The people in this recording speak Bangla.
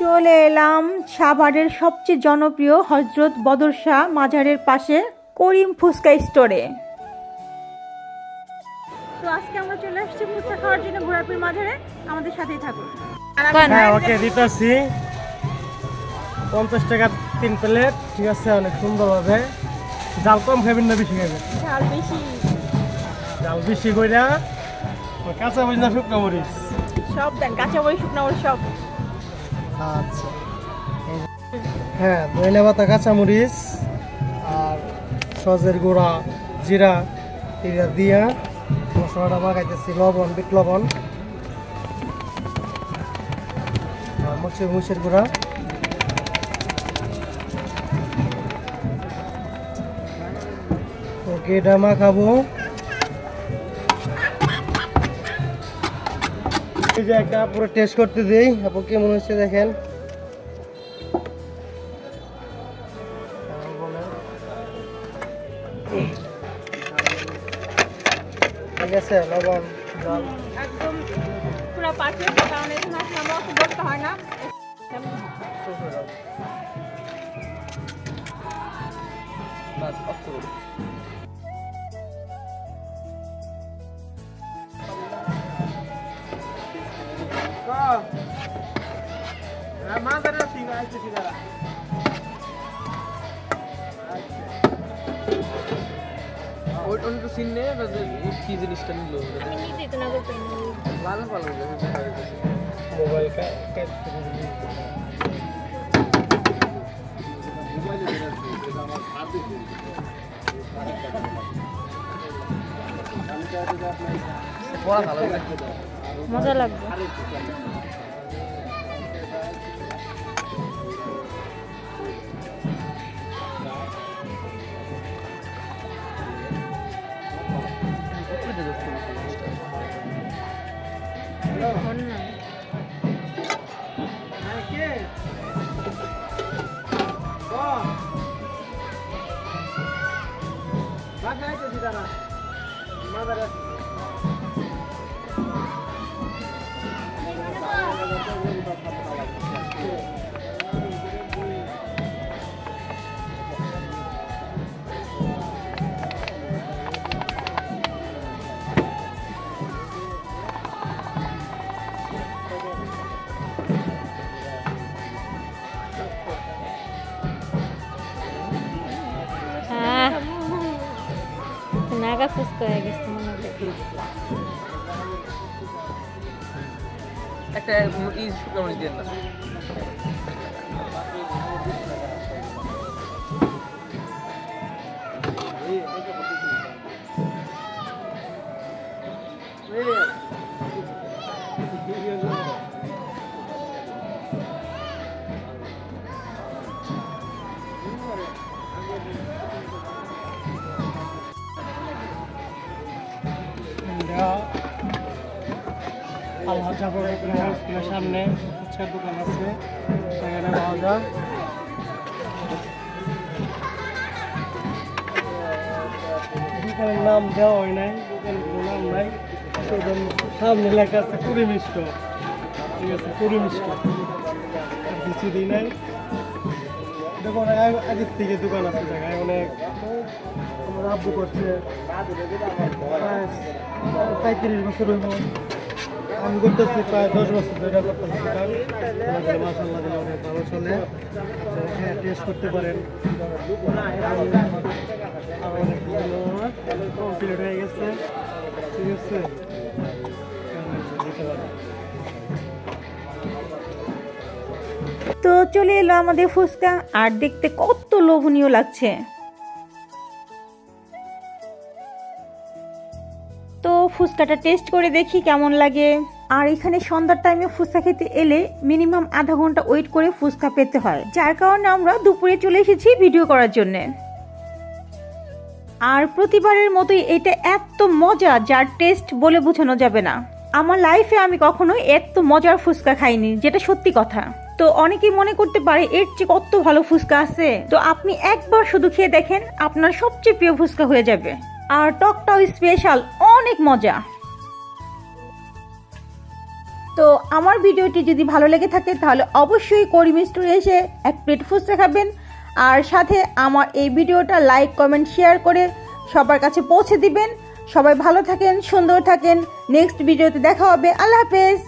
চলে এলাম সাভারের সবচেয়ে জনপ্রিয় হযরত বদর শাহ মাজারের পাশে করিম ফুচকা স্টোরে। তো আজকে আমরা চলে আসছি ফুচকা খাওয়ার জন্য ঘোড়াপীর মাজারে। আমাদের সাথেই থাকুন। হ্যাঁ, ওকে দিতেছি 50 টাকা 3 প্লেট। ঠিক আছে, অনেক সুন্দরভাবে। জাল কম খাবেন না বেশি খাবেন? ঝাল বেশি। জাল বেশি কইরা কাঁচা মরিচ না শুকনো মরিচ? সব দেন, কাঁচা মরিচ শুকনো মরিচ সব। আচ্ছা, হ্যাঁ, ধনিয়া পাতা, কাঁচা মরিচ আর সজের গুঁড়া, জিরা এটা দিয়া মশলাটা মাখাইতেছি। লবণ, বিট লবণ, মরিচের গুঁড়া, ওকে এটা মাখাবো। এই যে একটা পুরো টেস্ট করতে দিই, আপু কেমন হচ্ছে দেখেন। ঠিক আছে, লবণ একদম পুরো পারফেক্ট, কারণ এখানে আসলে আমরা অত বলতে হয় না। কি জিনিসটা নিল ভালো ভালো মোবাইল মজা লাগবে। নাগা ফুচকা হয়ে গেছে মনে হয়। একটা শুকনো মরিচ দিয়ে না। সামনে ফুচকার দোকান আছে, সেখানে পাওয়া যায়। দোকানের নাম দেওয়া হয় নাই, দোকানের কোনো নাম নাই, সামনে লেখা আছে কুড়ি মিষ্ট। ঠিক আছে, কুড়ি মিষ্ট আর কিছু দিই নাই। দেখুন আগের থেকে দোকান আছে, জায়গায় অনেক আমার আব্বু করছে 35 বছর হইব। আমি করতেছি প্রায় 10 বছর ধরে করতেছি দোকান। মাশাআল্লাহ অনেক ভালো চলে, হ্যাঁ, টেস্ট করতে পারেন। আর অনেক কমপ্লিট হয়ে গেছে। ঠিক আছে, তো চলে এলো আমাদের ফুচকা, আর দেখতে কত লোভনীয় লাগছে। তো ফুচকাটা টেস্ট করে দেখি কেমন লাগে। আর এখানে সন্ধ্যার টাইমে ফুচকা খেতে এলে মিনিমাম আধা ঘন্টা ওয়েট করে ফুচকা পেতে হয়, যার কারণে আমরা দুপুরে চলে এসেছি ভিডিও করার জন্য। আর প্রতিবারের মতোই এটা এত মজা, যার টেস্ট বলে বোঝানো যাবে না। আমার লাইফে আমি কখনো এত মজার ফুচকা খাইনি, যেটা সত্যি কথা। তো অনেকেই মনে করতে পারে এর চেয়ে কত ভালো ফুচকা আছে। তো আপনি একবার শুধু খেয়ে দেখেন, আপনার সবচেয়ে প্রিয় ফুচকা হয়ে যাবে। আর টকটাও স্পেশাল, অনেক মজা। তো আমার ভিডিওটি যদি ভালো লেগে থাকে তাহলে অবশ্যই করিম স্টোরে এসে এক প্লেট ফুচকা খাবেন, আর সাথে আমার এই ভিডিওটা লাইক কমেন্ট শেয়ার করে সবার কাছে পৌঁছে দিবেন। সবাই ভালো থাকেন, সুন্দর থাকেন। নেক্সট ভিডিওতে দেখা হবে। আল্লাহ হাফেজ।